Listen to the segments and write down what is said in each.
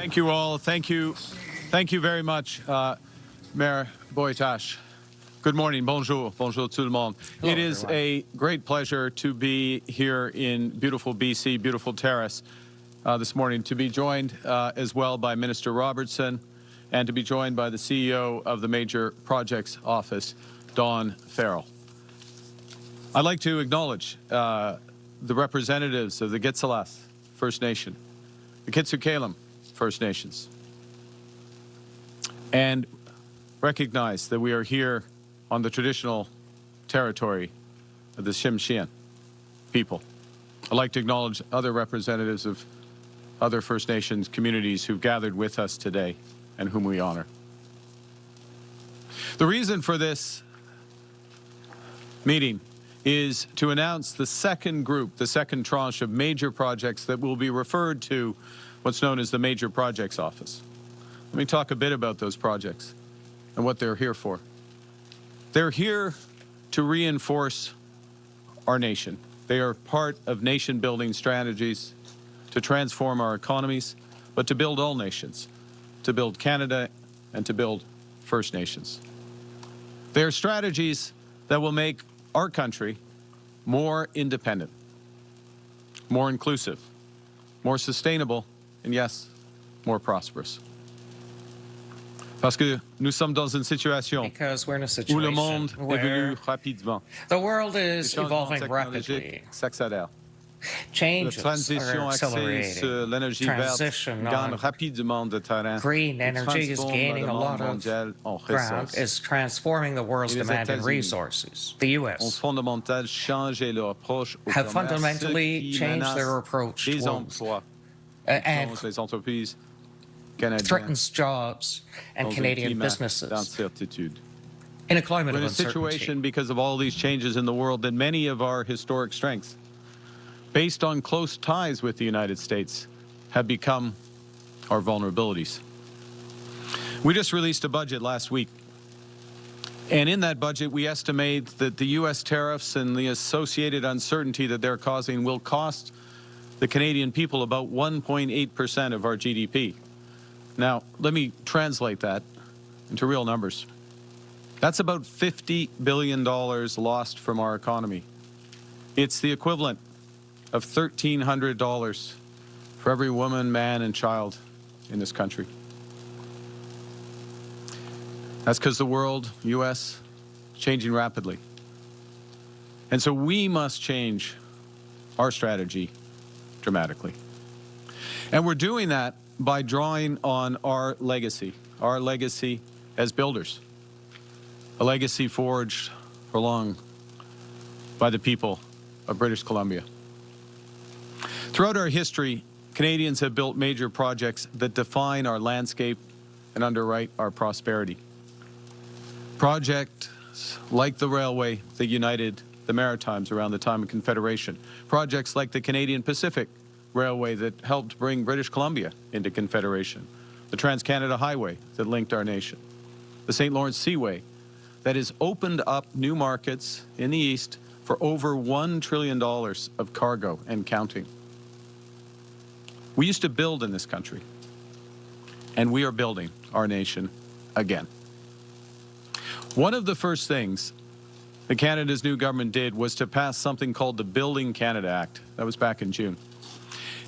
Thank you all. Thank you very much, Mayor Boytash. Good morning. Bonjour. Bonjour tout le monde. Hello, it is everyone. a great pleasure to be here in beautiful BC, beautiful Terrace this morning, to be joined as well by Minister Robertson and to be joined by the CEO of the Major Projects Office, Dawn Farrell. I'd like to acknowledge the representatives of the Gitxalas First Nation, the Kitsukalam First Nations, and recognize that we are here on the traditional territory of the Tsimshian people. I'd like to acknowledge other representatives of other First Nations communities who've gathered with us today and whom we honor. The reason for this meeting is to announce the second group, the second tranche of major projects that will be referred to what's known as the Major Projects Office. Let me talk a bit about those projects and what they're here for. They're here to reinforce our nation. They are part of nation-building strategies to transform our economies, but to build all nations, to build Canada and to build First Nations. They are strategies that will make our country more independent, more inclusive, more sustainable, and yes, more prosperous. Parce que nous sommes dans une situation Because we're in a où le monde situation évolue where rapidement. the world is Les changements evolving rapidly. technologiques s'accélèrent. La Changes transition are axée sur accelerating. l'énergie verte Transition gagne on rapidement de terrain. green et energy is transforme gaining le a monde lot of mondial en ground, ressources. is transforming the world's Et les demand in États-Unis resources. The ont U.S. fondamentalement changé leur approche au have commerce, fundamentally qui changed menace their approach les towards emplois, and plonge les entreprises canadiennes threatens jobs and dans un Canadian climat businesses d'incertitude. in a climate We're of in a uncertainty. situation because of all these changes in the world that many of our historic strengths, based on close ties with the United States, have become our vulnerabilities. We just released a budget last week. And in that budget, we estimate that the U.S. tariffs and the associated uncertainty that they're causing will cost the Canadian people about 1.8% of our GDP. Now, let me translate that into real numbers. That's about $50 billion lost from our economy. It's the equivalent of $1,300 for every woman, man, and child in this country. That's because the world, U.S., is changing rapidly. And so we must change our strategy dramatically. And we're doing that by drawing on our legacy as builders, a legacy forged for long by the people of British Columbia. Throughout our history, Canadians have built major projects that define our landscape and underwrite our prosperity. Projects like the railway that united the Maritimes around the time of Confederation. Projects like the Canadian Pacific Railway that helped bring British Columbia into Confederation. The Trans-Canada Highway that linked our nation. The St. Lawrence Seaway that has opened up new markets in the East for over $1 trillion of cargo and counting. We used to build in this country, and we are building our nation again. One of the first things that Canada's new government did was to pass something called the Building Canada Act. That was back in June.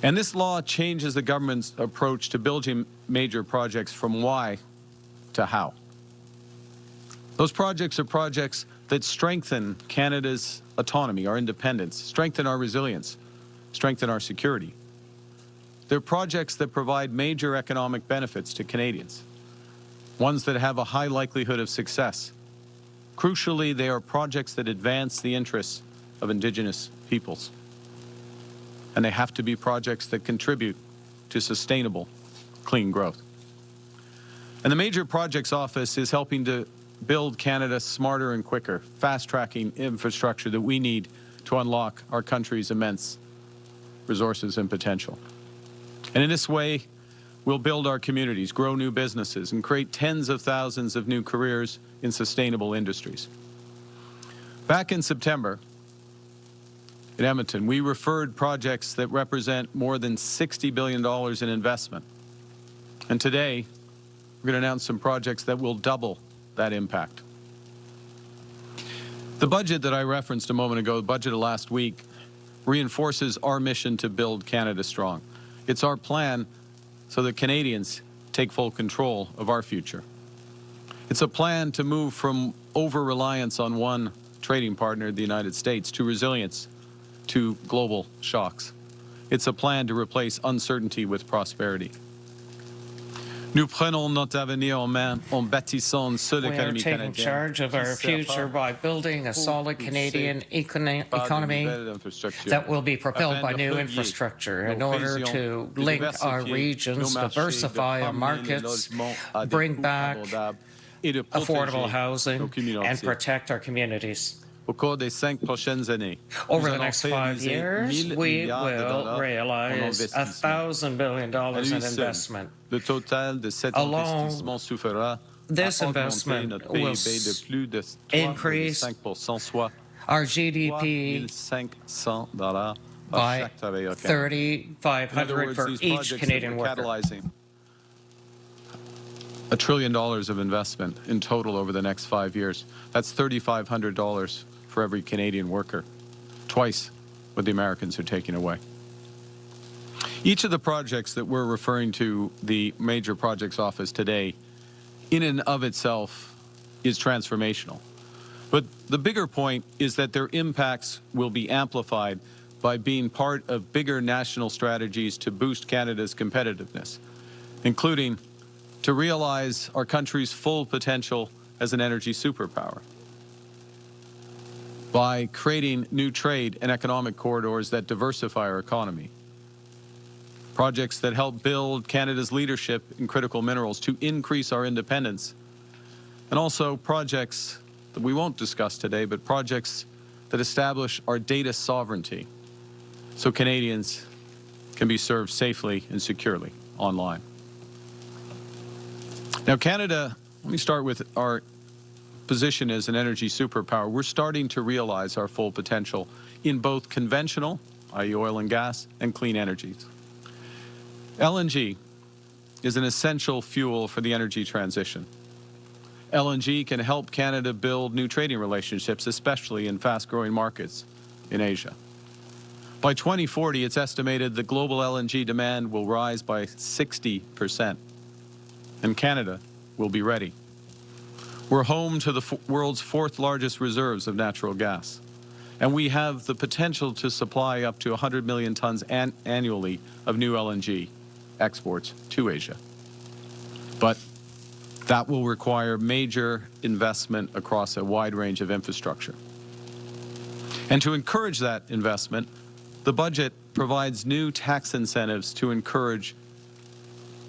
And this law changes the government's approach to building major projects from why to how. Those projects are projects that strengthen Canada's autonomy, our independence, strengthen our resilience, strengthen our security. They're projects that provide major economic benefits to Canadians, ones that have a high likelihood of success. Crucially, they are projects that advance the interests of Indigenous peoples. And they have to be projects that contribute to sustainable, clean growth. And the Major Projects Office is helping to build Canada smarter and quicker, fast-tracking infrastructure that we need to unlock our country's immense resources and potential. And in this way, we'll build our communities, grow new businesses, and create tens of thousands of new careers in sustainable industries. Back in September, in Edmonton, we referred projects that represent more than $60 billion in investment And today, we're going to announce some projects that will double that impact. The budget that I referenced a moment ago, the budget of last week, reinforces our mission to build Canada strong. It's our plan so that Canadians take full control of our future. It's a plan to move from over-reliance on one trading partner, the United States, to resilience to global shocks. It's a plan to replace uncertainty with prosperity. Nous prenons notre avenir en main en bâtissant une seule We are économie taking canadienne charge of our future by building a solid Canadian economy that will be propelled by new infrastructure in order to link our regions, diversify our markets, bring back affordable housing, and protect our communities. Au cours des 5 prochaines années, Over the next 5 years, we will realize $1,000 billion in investment. Le total de cet Alone, investissement suffira this à augmenter investment notre will PIB de plus de increase 3,5%, soit our GDP $3,500 par by chaque travailleur canadien. In other $3,500 words, for these each projects that Canadian we're worker. catalyzing $1 trillion of investment in total over the next 5 years. That's $3,500 for every Canadian worker, twice what the Americans are taking away. Each of the projects that we're referring to the Major Projects Office today, in and of itself, is transformational. But the bigger point is that their impacts will be amplified by being part of bigger national strategies to boost Canada's competitiveness, including to realize our country's full potential as an energy superpower, by creating new trade and economic corridors that diversify our economy, projects that help build Canada's leadership in critical minerals to increase our independence, and also projects that we won't discuss today, but projects that establish our data sovereignty so Canadians can be served safely and securely online. Now, Canada, let me start with our position as an energy superpower. We're starting to realize our full potential in both conventional, i.e. oil and gas, and clean energies. LNG is an essential fuel for the energy transition. LNG can help Canada build new trading relationships, especially in fast-growing markets in Asia. By 2040, it's estimated the global LNG demand will rise by 60%, and Canada will be ready. We're home to the world's 4th largest reserves of natural gas, and we have the potential to supply up to 100 million tons annually of new LNG exports to Asia. But that will require major investment across a wide range of infrastructure. And to encourage that investment, the budget provides new tax incentives to encourage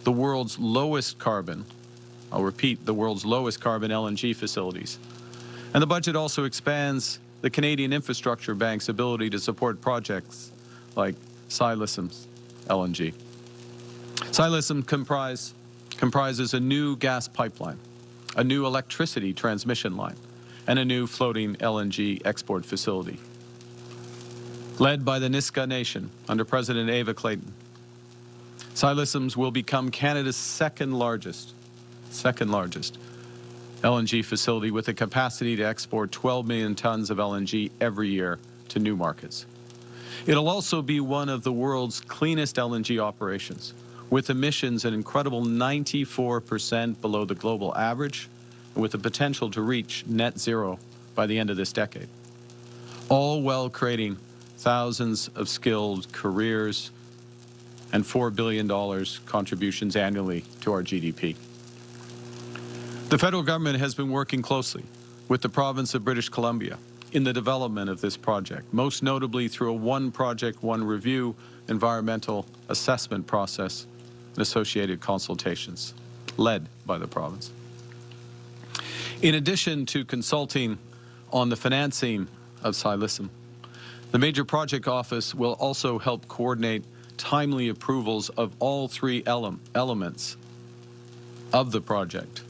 the world's lowest carbon, I'll repeat, the world's lowest carbon LNG facilities. And the budget also expands the Canadian Infrastructure Bank's ability to support projects like Xylism's LNG. Xylism comprises a new gas pipeline, a new electricity transmission line, and a new floating LNG export facility. Led by the Nisga'a Nation under President Ava Clayton, Xylism's will become Canada's second largest LNG facility with a capacity to export 12 million tons of LNG every year to new markets. It'll also be one of the world's cleanest LNG operations, with emissions an incredible 94% below the global average, and with the potential to reach net zero by the end of this decade. All while creating thousands of skilled careers and $4 billion contributions annually to our GDP. The federal government has been working closely with the province of British Columbia in the development of this project, most notably through a one project, one review environmental assessment process and associated consultations led by the province. In addition to consulting on the financing of Xylism, the Major Project Office will also help coordinate timely approvals of all 3 elements of the project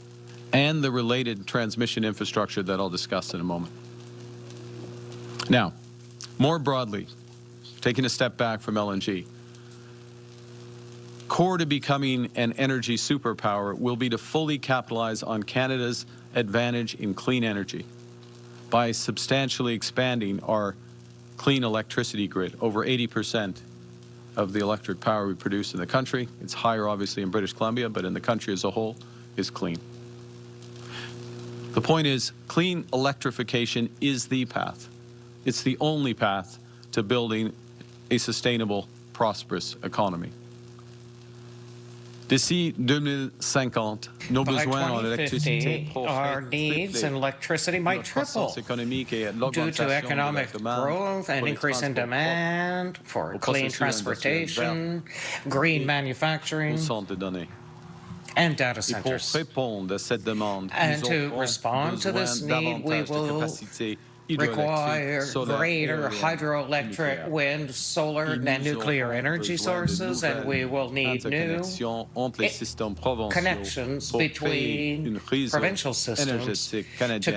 and the related transmission infrastructure that I'll discuss in a moment. Now, more broadly, taking a step back from LNG, Core to becoming an energy superpower will be to fully capitalize on Canada's advantage in clean energy by substantially expanding our clean electricity grid. Over 80% of the electric power we produce in the country, it's higher obviously in British Columbia, but in the country as a whole, is clean. The point is, clean electrification is the path. It's the only path to building a sustainable, prosperous economy. D'ici 2050, nos besoins en électricité our needs in electricity might triple due to economic growth and increase in demand for clean transportation, green manufacturing, and data centers. And to respond to this need, we will require greater hydroelectric, wind, solar, and nuclear energy sources, and we will need new connections between provincial systems to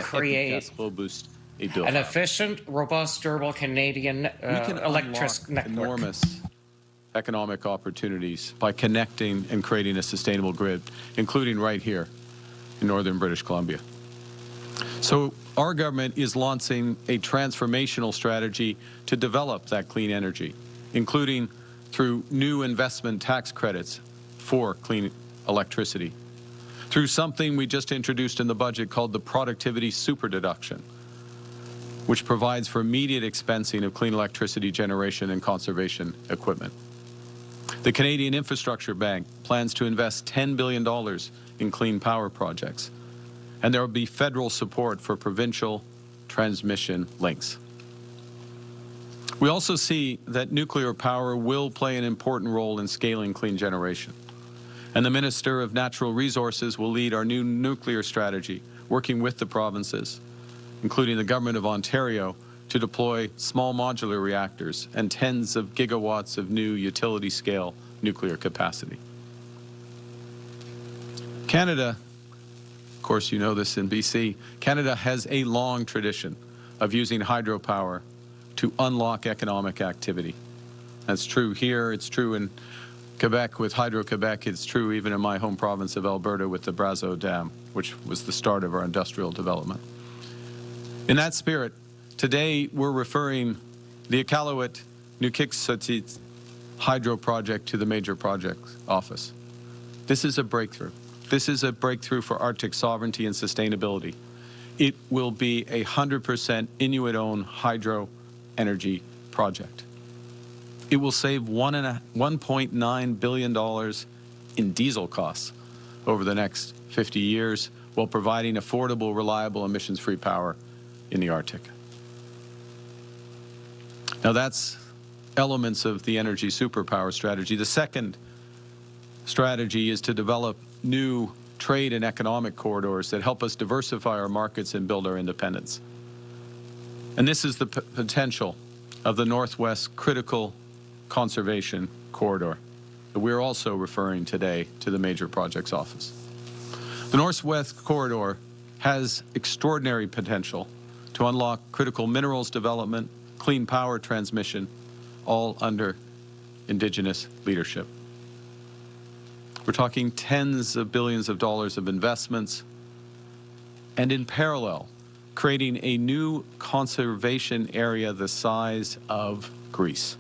create an efficient, robust, durable Canadian electric network. Enormous economic opportunities by connecting and creating a sustainable grid, including right here in northern British Columbia. So our government is launching a transformational strategy to develop that clean energy, including through new investment tax credits for clean electricity, through something we just introduced in the budget called the Productivity Super Deduction, which provides for immediate expensing of clean electricity generation and conservation equipment. The Canadian Infrastructure Bank plans to invest $10 billion in clean power projects, and there will be federal support for provincial transmission links. We also see that nuclear power will play an important role in scaling clean generation. And the Minister of Natural Resources will lead our new nuclear strategy, working with the provinces, including the Government of Ontario, to deploy small modular reactors and tens of gigawatts of new utility-scale nuclear capacity. Canada, of course you know this in BC, Canada has a long tradition of using hydropower to unlock economic activity. That's true here, it's true in Quebec with Hydro-Quebec, it's true even in my home province of Alberta with the Brazeau Dam, which was the start of our industrial development. In that spirit, today we're referring the Iqaluit Nuqiqsutit hydro project to the Major Projects Office. This is a breakthrough. This is a breakthrough for Arctic sovereignty and sustainability. It will be a 100% Inuit-owned hydro energy project. It will save $1.9 billion in diesel costs over the next 50 years while providing affordable, reliable, emissions-free power in the Arctic. Now that's elements of the energy superpower strategy. The second strategy is to develop new trade and economic corridors that help us diversify our markets and build our independence. And this is the potential of the Northwest Critical Conservation Corridor. We're also referring today to the Major Projects Office. The Northwest Corridor has extraordinary potential to unlock critical minerals development, clean power transmission, all under Indigenous leadership. We're talking tens of billions of dollars of investments, and in parallel, creating a new conservation area the size of Greece.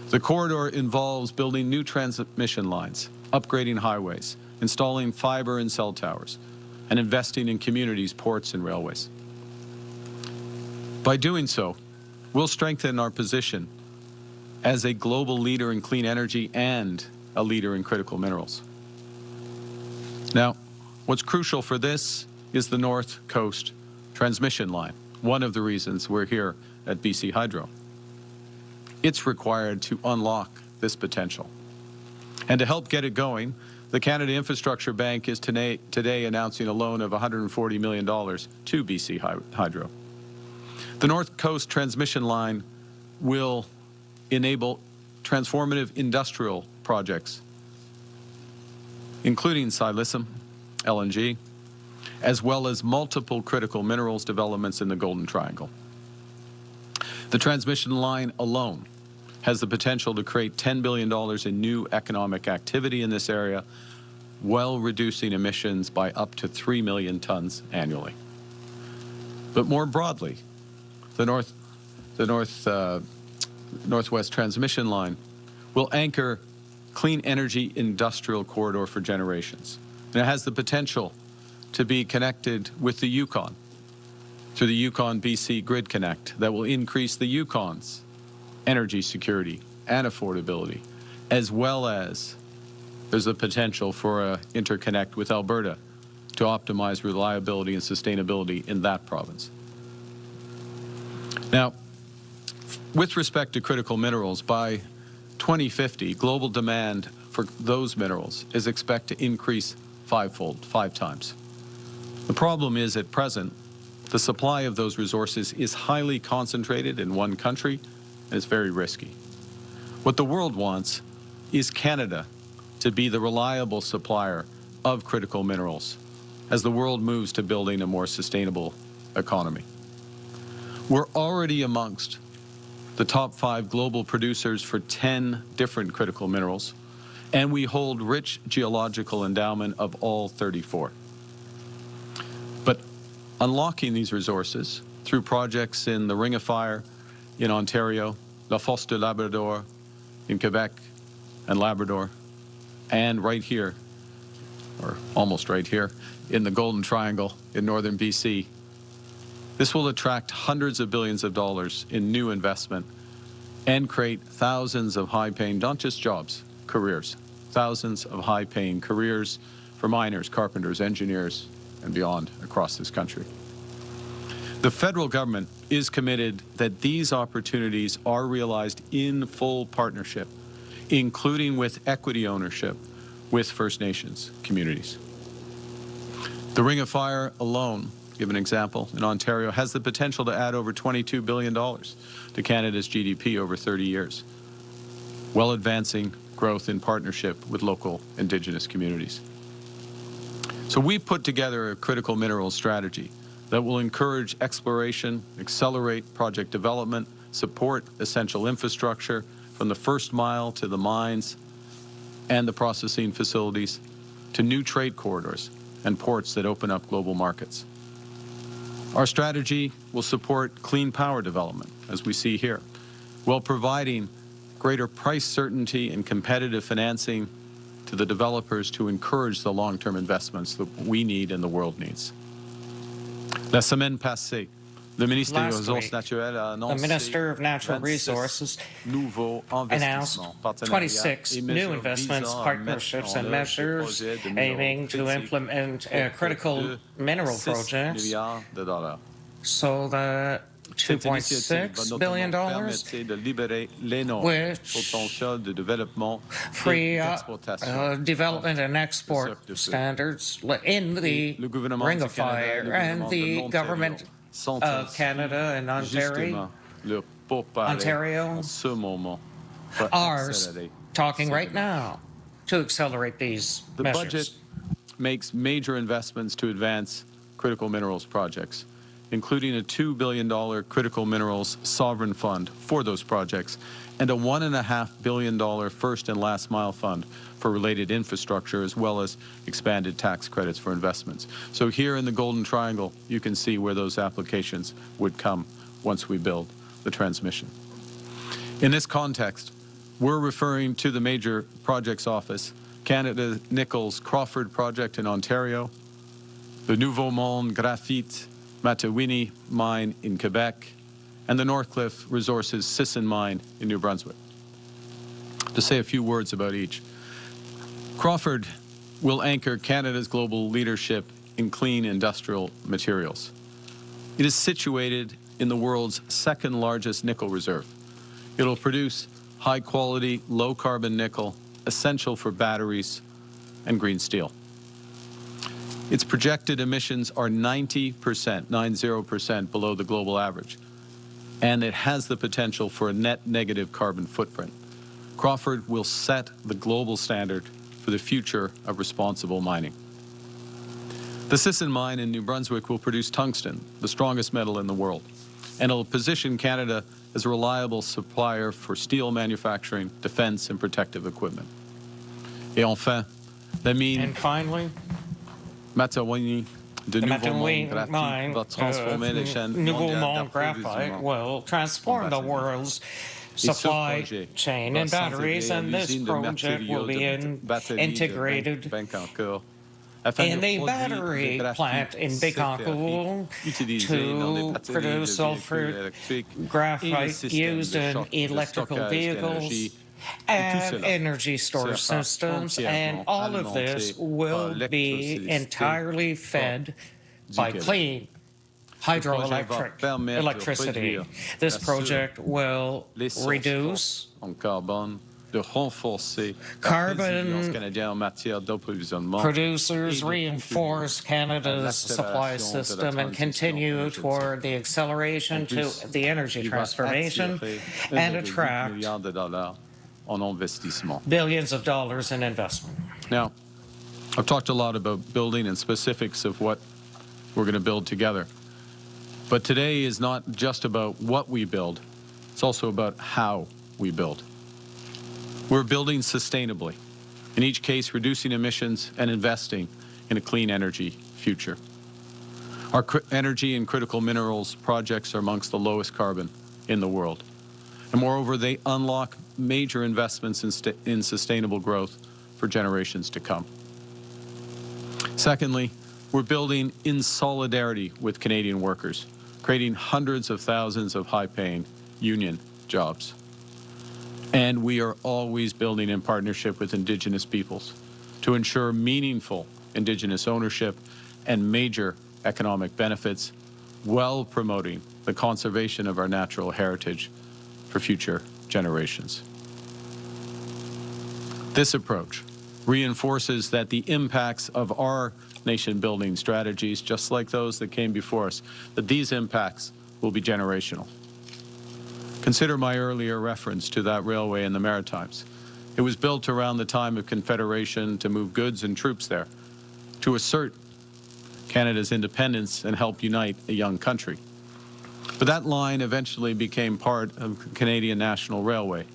The corridor involves building new transmission lines, upgrading highways, installing fiber and cell towers, and investing in communities, ports, and railways. By doing so, we'll strengthen our position as a global leader in clean energy and a leader in critical minerals. Now, what's crucial for this is the North Coast transmission line, one of the reasons we're here at BC Hydro. It's required to unlock this potential. And to help get it going, the Canada Infrastructure Bank is today announcing a loan of $140 million to BC Hydro. The North Coast transmission line will enable transformative industrial projects, including silicium, LNG, as well as multiple critical minerals developments in the Golden Triangle. The transmission line alone has the potential to create $10 billion in new economic activity in this area, while reducing emissions by up to 3 million tons annually. But more broadly, the Northwest Transmission Line will anchor clean energy industrial corridor for generations. And it has the potential to be connected with the Yukon through the Yukon-BC Grid Connect that will increase the Yukon's energy security and affordability, as well as there's the potential for an interconnect with Alberta to optimize reliability and sustainability in that province. Now, with respect to critical minerals, by 2050, global demand for those minerals is expected to increase fivefold, 5 times. The problem is, at present, the supply of those resources is highly concentrated in one country, and it's very risky. What the world wants is Canada to be the reliable supplier of critical minerals as the world moves to building a more sustainable economy. We're already amongst the top 5 global producers for 10 different critical minerals, and we hold rich geological endowment of all 34. But unlocking these resources through projects in the Ring of Fire in Ontario, La Fosse de Labrador in Quebec and Labrador, and right here, or almost right here, in the Golden Triangle in northern BC, this will attract hundreds of billions of dollars in new investment and create thousands of high-paying, not just jobs, careers, thousands of high-paying careers for miners, carpenters, engineers, and beyond across this country. The federal government is committed that these opportunities are realized in full partnership, including with equity ownership with First Nations communities. The Ring of Fire alone, to give an example, in Ontario, has the potential to add over $22 billion to Canada's GDP over 30 years, while advancing growth in partnership with local Indigenous communities. So we put together a critical minerals strategy that will encourage exploration, accelerate project development, support essential infrastructure from the first mile to the mines and the processing facilities to new trade corridors and ports that open up global markets. Our strategy will support clean power development, as we see here, while providing greater price certainty and competitive financing to the developers to encourage the long-term investments that we need and the world needs. La semaine passée, le ministre des Ressources naturelles a annoncé the Minister of Natural Resources announced 26 new investments, partnerships, and measures aiming to implement critical mineral projects. So the $2.6 billion, which free development and export standards in the Ring of Fire, and the government of Canada and Ontario are talking right now to accelerate these measures. The budget makes major investments to advance critical minerals projects, including a $2 billion critical minerals sovereign fund for those projects and a $1.5 billion first and last mile fund for related infrastructure, as well as expanded tax credits for investments. So here in the Golden Triangle, you can see where those applications would come once we build the transmission. In this context, we're referring to the Major Projects Office, Canada Nickel's Crawford project in Ontario, the Nouveau Monde Graphite Matawini mine in Quebec, and the Northcliffe Resources Sisson mine in New Brunswick. To say a few words about each. Crawford will anchor Canada's global leadership in clean industrial materials. It is situated in the world's second largest nickel reserve. It'll produce high-quality, low-carbon nickel, essential for batteries and green steel. Its projected emissions are 90% below the global average, and it has the potential for a net negative carbon footprint. Crawford will set the global standard for the future of responsible mining. The Sisson mine in New Brunswick will produce tungsten, the strongest metal in the world, and it'll position Canada as a reliable supplier for steel manufacturing, defense, and protective equipment. Et enfin, la mine And finally, Matawini de the Nouveau Monde Matawini Graphite mine va transformer les chaînes Nouveau mondiales Monde Graphite d'approvisionnement will transform the world's supply chain in batteries, and this project will be integrated in the battery plant in Bécancour to produce sulfur graphite used in electrical vehicles and energy storage systems, and all of this will be entirely fed by clean hydroelectric electricity. This project will reduce carbon producers, reinforce Canada's supply system, and continue toward the acceleration to the energy transformation, and attract billions of dollars in investment. Now, I've talked a lot about building and specifics of what we're going to build together. But today is not just about what we build, it's also about how we build. We're building sustainably, in each case reducing emissions and investing in a clean energy future. Our energy and critical minerals projects are amongst the lowest carbon in the world. And moreover, they unlock major investments in sustainable growth for generations to come. Secondly, we're building in solidarity with Canadian workers, creating hundreds of thousands of high-paying union jobs. And we are always building in partnership with Indigenous peoples to ensure meaningful Indigenous ownership and major economic benefits, while promoting the conservation of our natural heritage for future generations. This approach reinforces that the impacts of our nation-building strategies, just like those that came before us, that these impacts will be generational. Consider my earlier reference to that railway in the Maritimes. It was built around the time of Confederation to move goods and troops there, to assert Canada's independence and help unite a young country. But that line eventually became part of Canadian National Railway,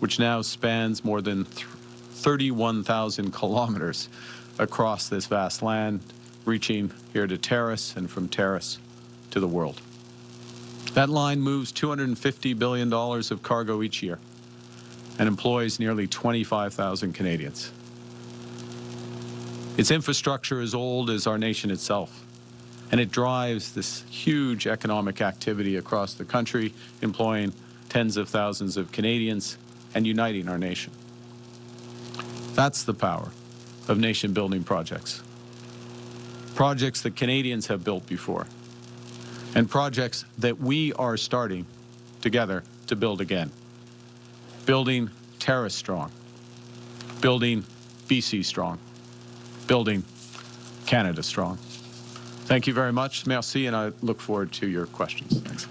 which now spans more than 31,000 kilometers across this vast land, reaching here to Terrace and from Terrace to the world. That line moves $250 billion of cargo each year and employs nearly 25,000 Canadians. Its infrastructure is old as our nation itself, and it drives this huge economic activity across the country, employing tens of thousands of Canadians and uniting our nation. That's the power of nation-building projects. Projects that Canadians have built before, and projects that we are starting together to build again. Building Terrace strong, building BC strong, building Canada strong. Thank you very much. Merci, and I look forward to your questions. Thanks.